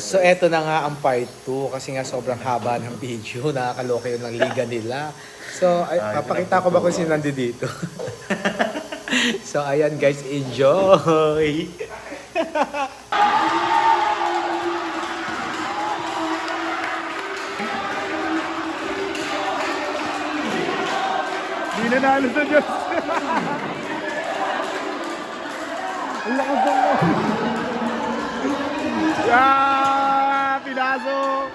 So eto na nga ang part 2 kasi nga sobrang haba ng video, nakakaloka yun ng liga nila. So papakita ko ba kung sino nandito. So ayan guys, enjoy! Hindi nanalo sa Diyos. Ang lakas mo. Yeah! Pinasok!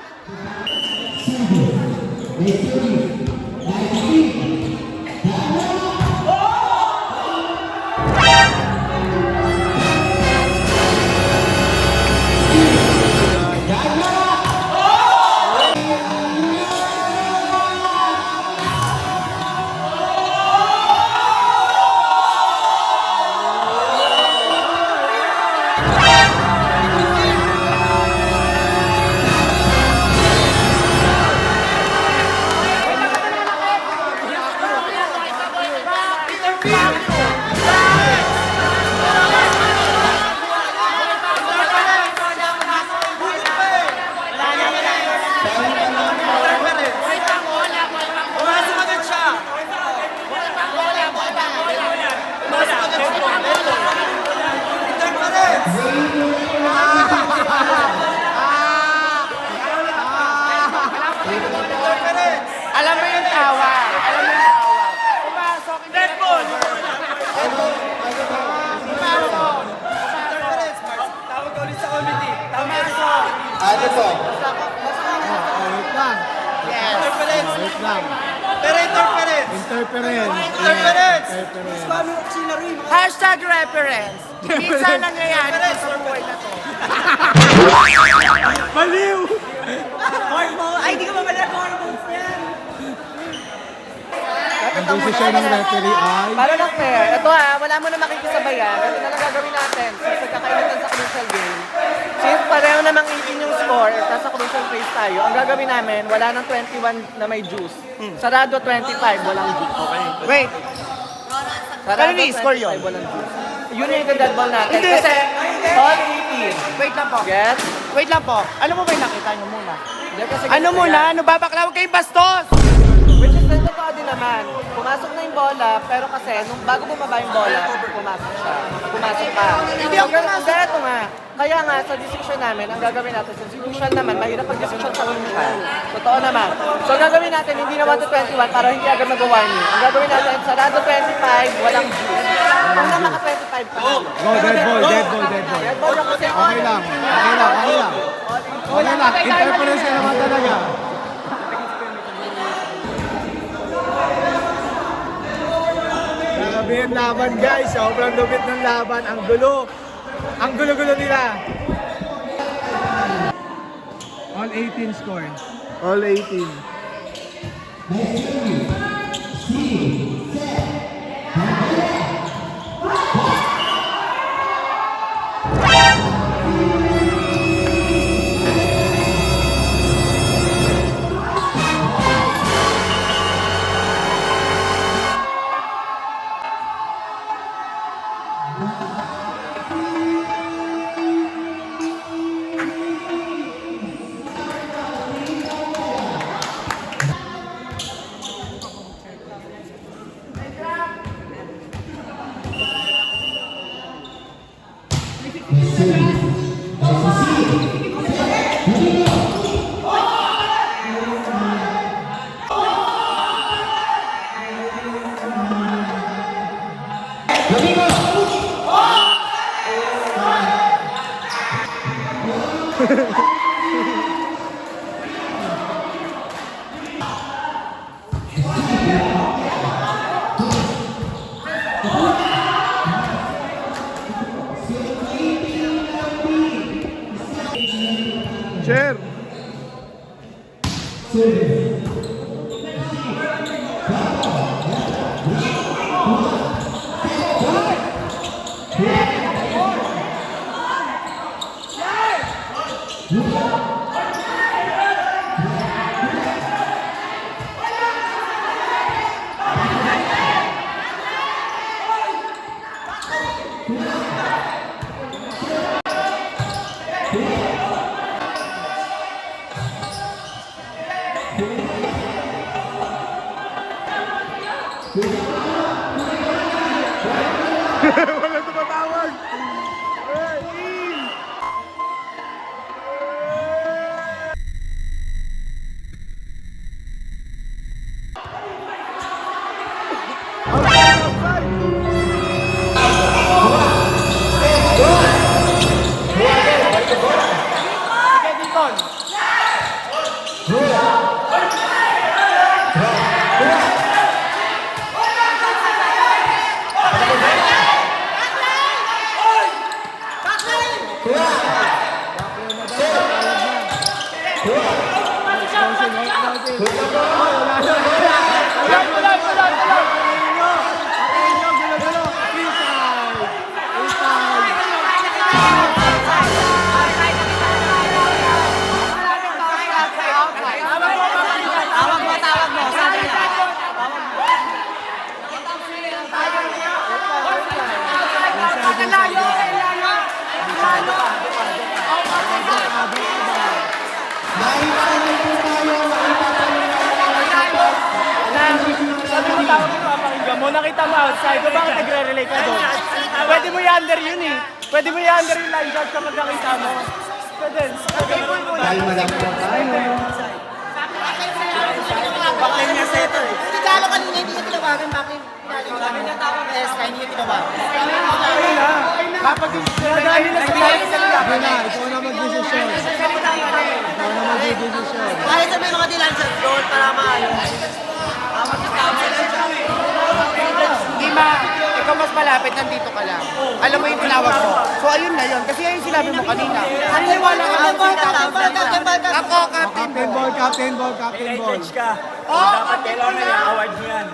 Alam mo yung tawa. Alam mo yung tawa. Pumasok. Dead ball. Pumasok. Tawag ka ulit sa committee. Pumasok. Ano po? Wait lang. Yes. Wait lang. Pero interference. Interference. Hashtag reference. Minsan nangyayari sa buhay na to. Baliw! Ay, di ka ba malala kung hormones yan? Ang desisyon ng referee ay... Para lang fair. Ito wala mo na makikisabayan. Ganito na lang gagawin natin. Since nagkakainitan sa crucial game. Since pareho namang 18 yung score, at nasa crucial phase tayo, ang gagawin namin, wala nang 21 na may juice. Sarado 25, walang juice. Okay. Wait. Sarado 25, walang juice. Yun yung dead ball natin. Kasi, all 18. Wait lang po. Yes? Wait lang po. Ano mo ba yung nakita nyo muna? Ano muna? Ano ba? Bakla, huwag kayong bastos! Which is the totoo din naman. Pumasok na yung bola, pero kasi nung bago bumaba yung bola, pumasok siya. Pumasok ka. Hindi ako pumasok. Ito nga. Kaya nga, sa decision namin, ang gagawin natin, sa crucial naman, mahirap pag-decision sa crucial. Totoo naman. So, ang gagawin natin, hindi naman to 21 para hindi agad mag-warning. Ang gagawin natin, sarado 25, walang juice. Kung na maka-25 pa. Go, dead ball. Dead ball yung kasi Okay lang. Interference naman talaga. Grabe yung laban guys. Sobrang lupit ng laban. Ang gulo. Ang gulo-gulo nila. All 18 score. All 18. Chair. Walang tumatawag. Sabi mo tawag mo, papakinggan mo, nakita mo outside, o bakit nagre-relate ka doon? Pwede mo i-under yun eh. Pwede mo i-under yung line judge kapag nakita mo. Pwede. Backline niya sa ito eh. Hindi ka kanina hindi niya tinawagan. Bakit? Sabi niya tawag SK, hindi niya tinawagan. Kapag yung dahil na sinabi sa lalaki na. Ikaw na mag-desisyon. Ikaw na mag-desisyon. Kahit sa may mga dilansyan doon para maayos. Hindi ma, ikaw mas malapit, nandito ka lang. Alam mo yung tinawag mo. So ayun na yun. Kasi yun yung sinabi mo kanina. Naniniwala ka lang sa Ako, Captain Captain ball, captain ball, captain ball. Dapat kailangan niya, award niyo yan.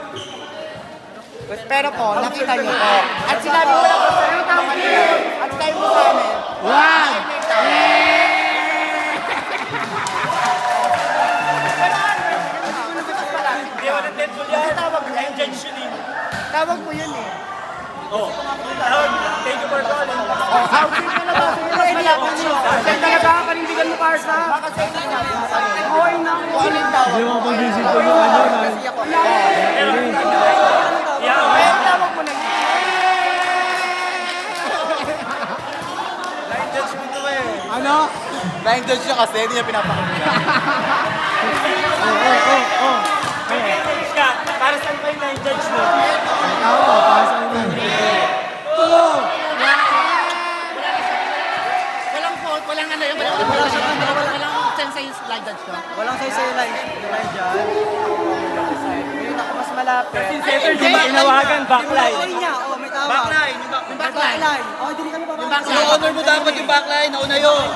Pero po, nakita niyo po. At sinabi mo lang po sa iyo kanina. At tayo mo sa amin. One! Hindi mo ng Deadpool yan. Tawag mo yan. Tawag mo yun eh. Thank you for calling. Outing mo na ba? Saan talaga ang panindigan mo, Karsa? Baka sa inyo na. Hoy na. Ulit daw. Hindi mo mag-desisyon yung ano na. Kaya tawag mo na yun. Ano? Line judge niya kasi, hindi niya pinapakita. Para saan pa yung line judge mo? Ikaw pa, pasa na. Walang fault, walang ano yun. Walang sense sa line judge niya. Walang say line dyan. Ngayon ako mas malapit. Kasi setter, di ba inawagan backline? May tawag. Backline. Yung backline. Yung backline. Yung honor mo dapat yung backline. Nauna yun.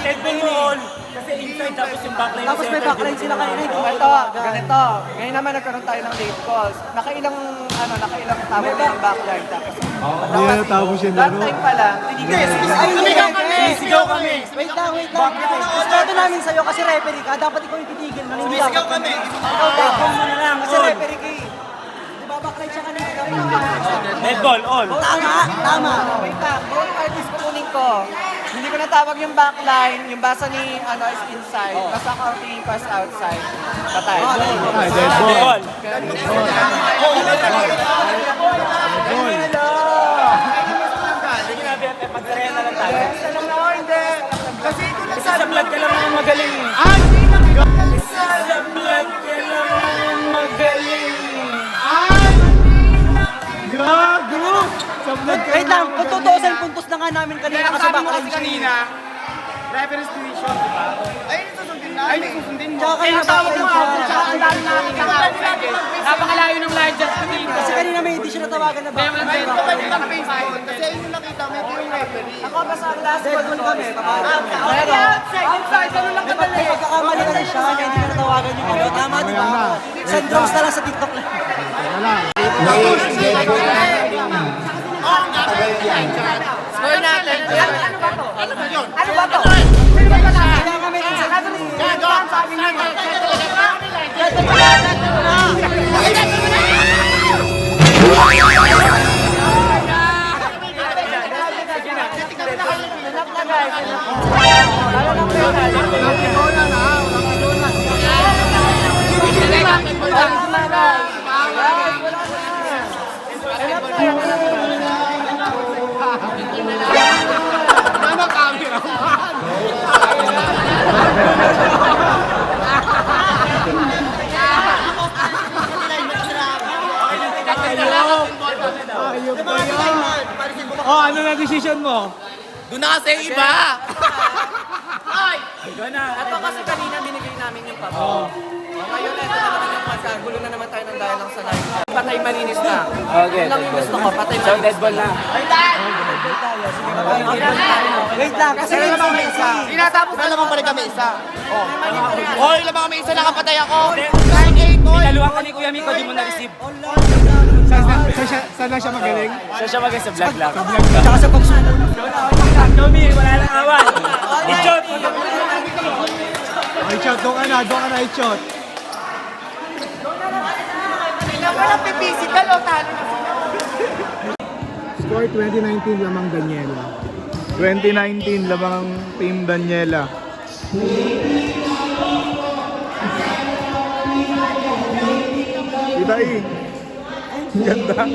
Deadpool mo all. Kasi inside tapos yung backline. Tapos may backline sila kanina. Ito, ganito. Ngayon naman nagkaroon tayo ng late calls. Nakailang tawag ng backline. Tapos Hindi na tapos yung that laro. time pa lang, tinigil. Sumigaw kami! Sumigaw kami! Wait lang. Gusto namin sa'yo kasi referee ka. Dapat ikaw yung titigil. Sumisigaw kami! Kasi referee ka eh. Di ba backline siya kanina? Deadball all. Tama. Wait lang, both parties kukunin ko. Hindi ko natawag yung backline, yung basa ni is inside. Basta ko ang tingin ko is outside. Patay. Ay, dead ball. Magkarehan na lang tayo. Alam mo, hindi. Kasi sa vlog ka lang naman magaling eh. Sa vlog ka lang naman magaling. Gago! Sa vlog ka Wait lang. Kung tutuusin, puntos na nga namin kanina kasi backline siya. kanina, reference division, di ba? Ayun yung susundin namin. Ayun yung susundin mo. Tsaka kanina backline siya. Ang dami namin ng outside eh. Napakalayo ng line just kanina. Kasi kanina may hindi siya natawagan na backline. Ayun ko ba yung face doon? Kasi ayun yung nakita mo, ito yung referee. Ako basta ang last call mo kami. Pero, outside, ano lang kadali? May pagkakamali kasi siya na hindi na natawagan yung video. Tama, di ba? Send na lang sa TikTok lang. Score natin. Ano ba to? Ano ba yun? Ano ba to? Kaya kami Sabi niya, Tama, guys. decision mo? Doon na kasi iba! Ito kasi kanina binigay namin yung pabo. Ngayon, ito na naman yung pagkagulo na naman tayo ng dahil lang sa live. Patay malinis na. Okay. Yun lang yung gusto ko, patay malinis. So, dead ball na. Wait lang, kasi lamang may isa. Tinatapos na lamang pala kami isa. Hoy, lamang kami isa, nakapatay ako. Dalawa ka ni Kuya Miko, di mo na-receive. Saan lang siya magaling? Siya siya mag sa vlog lang. Tsaka sa pagsunog. Tommy, wala nang awan. Ichot! Ay, shot. Doon ka na, shot. Walang pipisikal o talo na sila. Score 2019 lamang Daniela. 2019 lamang Team Daniela. Kita ganda.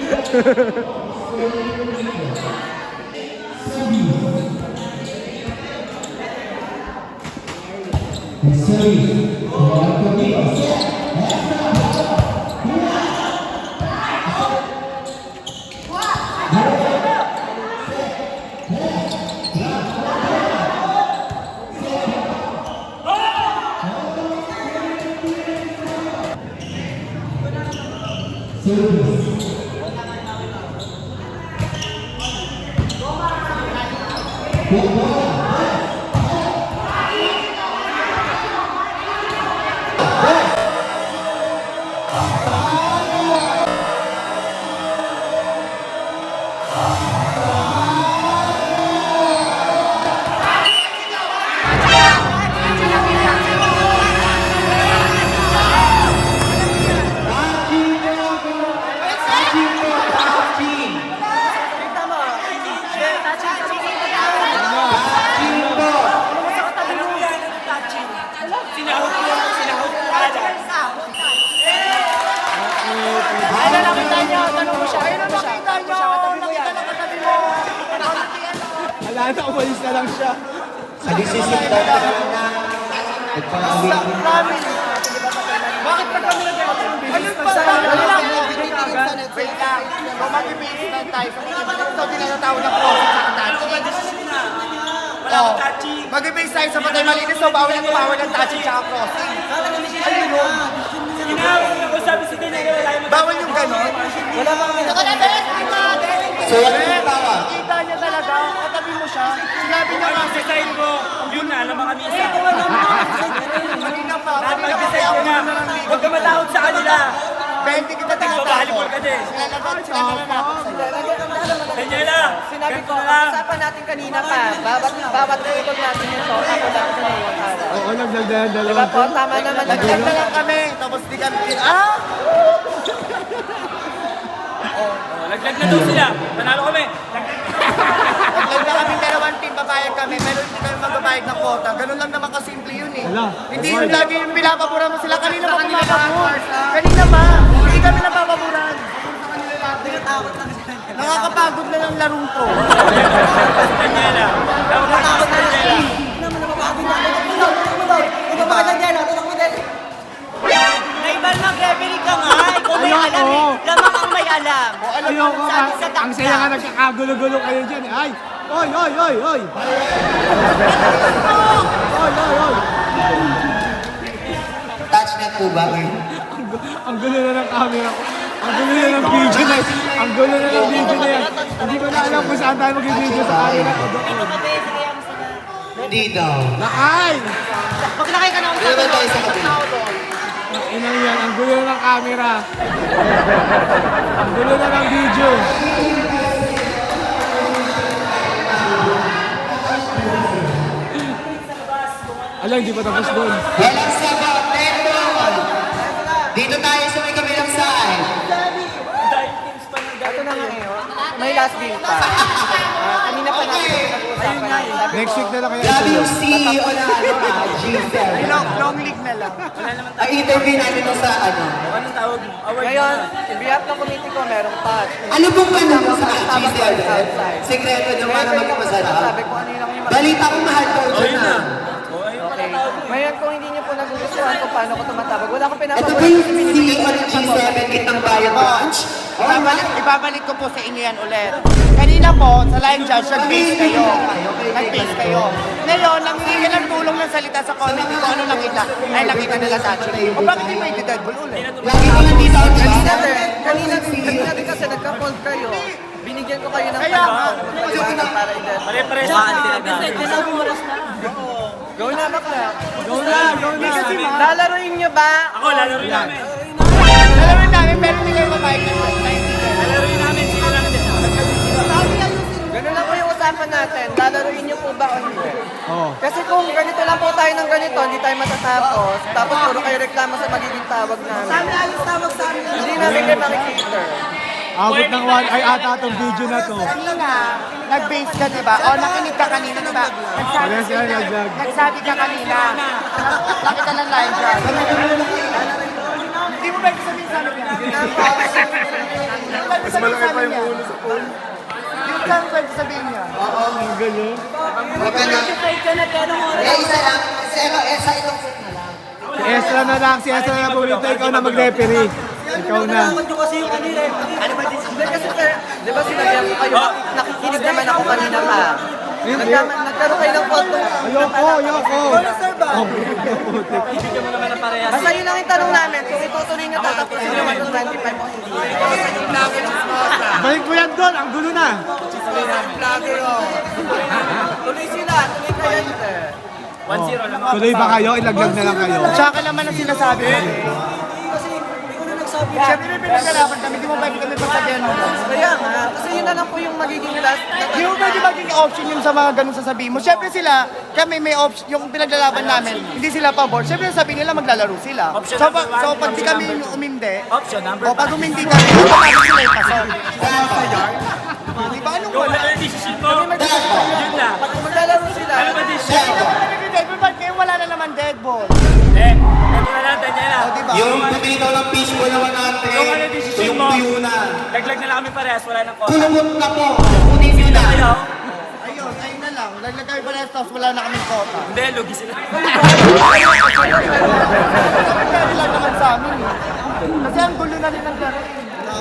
Wala na, umalis na lang siya. Bakit pag kami nag-ano pa? Ano lang? Wait lang. Kung mag-i-base na tayo, so tinatawag ng process sa touching. Mag-i-base tayo sa patay malinis, so bawal ng touching tsaka crossing. Ano yun? Bawal yung gano'n? Wala ba kami So, kita niya talaga, katabi mo siya, sinabi niya kasi Design mo, yun na, lamang kami isa. kanina pa, Mag-decide ka na. Huwag ka matawag sa kanila. 20 kita tinatawag. Volleyball ka din. Sila na Daniela, Sinabi ko, usapan natin kanina pa, bawat tulog natin yung show, ako lang sa ngayon araw. Oo, nagdagdagan Diba dalawa. po, tama naman. Naglag na lang kami, tapos di kami, Laglag na daw sila. Panalo kami. naglag na kami dalawang team, babayag kami, pero hindi kami magbabayag ng quota. Ganun lang naman kasimple yun eh. Wala. Hindi yung lagi yung pinapabura mo sila. Kanina pa pumapabur. Kanina pa, hindi kami napapaburan. Nakakapagod na ng larong to. Daniela. Dapat ka Daniela. Naibal mag-referee ka nga. Ikaw may alam eh. Lamang ang may alam. Ayoko ka. Sabi sa Ang saya nga nagkakagulo-gulo kayo dyan. Ay! Oy, oy, oy, oy! Oy, oy, oy! Touch na po ba? Ang gulo na ng camera ko. Ang gulo na ng video na yan. Ang gulo na ng video na yan. Hindi ko na alam kung saan tayo mag-video sa camera ko doon. Dito. Nakay! Maglakay ka na ang Dito tayo sa kabila. Inang yan. Ang gulo na ng camera. Ang gulo na ng video. Alam, hindi pa tapos doon. Walang sagot. Dito tayo sa may kabilang side. Ito na nga ngayon, may last game pa. Kanina pa natin pinag-uusapan. Sabi Next ko, week na lang kaya. Grabe yung CEO na G7. long league na lang. Ang interview natin mo sa ano. Anong tawag mo? Award Ngayon, in behalf ng committee ko, merong patch. Ano pong ano mo sa G7? Sekreto nyo para maging masarap. Sabi ko, ano lang yung Balita ko mahal ko Oh, yun na. Okay. Ngayon, kung hindi niyo po nagugustuhan kung paano ko tumatawag, wala akong Ito pinapagawa. po yung CEO ng G7 Kitang Bayan Branch. Ibabalik ko po sa inyo yan ulit. Kanina po, sa line judge, nag-base kayo. Nag-base kayo. Ngayon, nangingi ka ng tulong ng salita sa comment kung ano nakita. Ay, nakita nila touching. O bakit hindi may Deadpool ulit? Kanina din kasi nagka-fold kayo. Binigyan ko kayo ng Kaya nga. panahon para i-death. Pare-pares na. Go na, bakla. Go na. Lalaroin nyo ba? Ako, lalaroin namin. Lalaroin namin, pero hindi kayo mabait na Lalaroin namin, sino lang din. Ganun lang po yung usapan natin. Lalaroin nyo po ba o hindi? Oo. Kasi kung ganito lang po tayo ng ganito, hindi tayo matatapos. Tapos puro kayo reklamo sa magiging tawag namin. Hindi namin kayo makikita. Abot ng 1 ay ata itong video na to. Kanina, nag-base ka, di ba? O, nakinig ka kanina, di ba? Parehas yan, nag-vlog. Nagsabi ka kanina. Nakita ng line judge. Hindi mo ba sabihin sa amin yan? Mas malaki pa yung ulo sa pool. Yung saan pwede sabihin niya? Oo, ang gulo. Si Ezra na lang, si Ezra na lang pumunta, ikaw na mag-referee. Ikaw na. Hindi kasi, di ba sinabihan ko kayo, nakikinig naman ako kanina pa. Nagkaroon kayo ng photo. Ayoko. Bigyan mo naman ng parehas. Basta yun lang yung tanong namin, kung itutuloy nyo tatapusin nyo hanggang 25 o hindi. Balik mo yan doon, ang gulo na. Tuloy sila, tuloy kayo hindi. 1-0 lang. Tuloy ba kayo? Ilaglag na lang kayo. Tsaka naman ang sinasabi mo. Siyempre may pinagkalaban kami, di mo pwede kami pagsabihan mo. Kaya nga, kasi yun na lang po yung magiging last na Di mo pwede maging option yung sa mga ganun sasabihin mo. Siyempre sila, kami may option, yung pinaglalaban namin, hindi sila pabor. Siyempre sabi nila maglalaro sila. Option So, number one, so pag di option kami number- umindi, Option number o pag umindi kami, automatic sila ipasok. Di ba anong Go, wala? ano yung decision mo? Yun na. pag maglalaro sila. Ano ba decision mo? Deadpool, kayo wala na naman deadball. Ito na lang, ganyan na. O diba? Yung pumitaw ng fishbowl naman natin, Yung ano decision yung mo? tuyunan. Laglag na lang kami parehas, wala nang kosa. Kulungot na po, kunin nyo na. Ayaw? Ayun na lang. Laglag kami pa tapos wala na kaming kota. Hindi, lugi sila. Pwede lang naman sa amin eh. Kasi ang gulo na rin ng laro.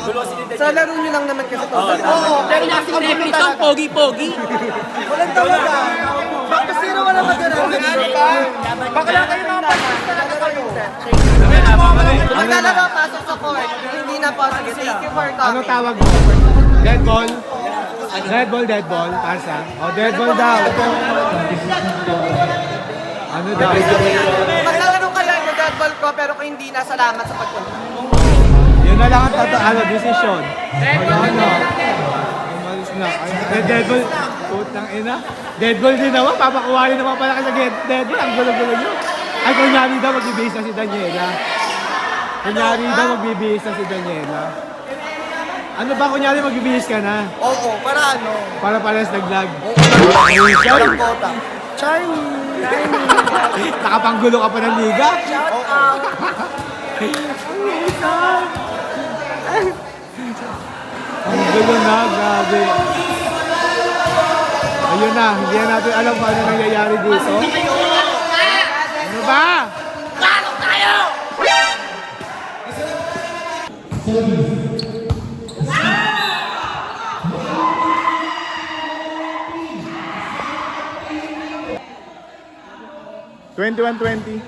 Gulo kasi din. Sa laro nyo lang naman kasi total. Oo, pero kasi ang gulo talaga. Pogi-pogi. Walang talaga. Bakit zero wala maglalaro? Baka lang kayo nakapagpapit talaga kayo. Kung maglalaro, pasok sa court. Kung hindi na pasok, thank you for Ano coming. tawag mo? Dead ball? Dead ball, pasa. O, dead ball daw. Ano daw? Maglalaro kayo, mag-ball ko, pero kung hindi na, salamat sa pagpunta. Yun na lang ang decision. Ano? Umalis na. Ay, dead ball. Putang ina. Dead ball din naman. Papakuwalin naman pala kasi dead ball. Ang gulo-gulo nyo. Ay, kunyari daw magbibihis na si Daniela. Kunyari daw magbibihis na si Daniela. Ano ba kunyari magbibihis ka na? Oo, para ano? Para pares naglag. Walang kota. Charming. Nakapanggulo ka pa ng liga? Ang gulo na, grabe. Ayun na, hindi na natin alam kung ano nangyayari dito. Ano ba? Talo tayo! 20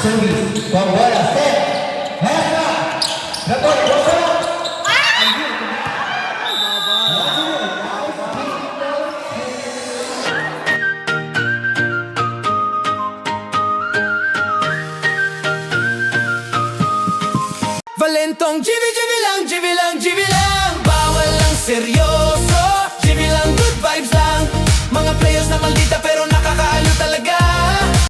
service. From bola, set. Hesta. Report, Rosa. Valentong, GB lang, GB lang, GB lang. Bawal lang seryoso.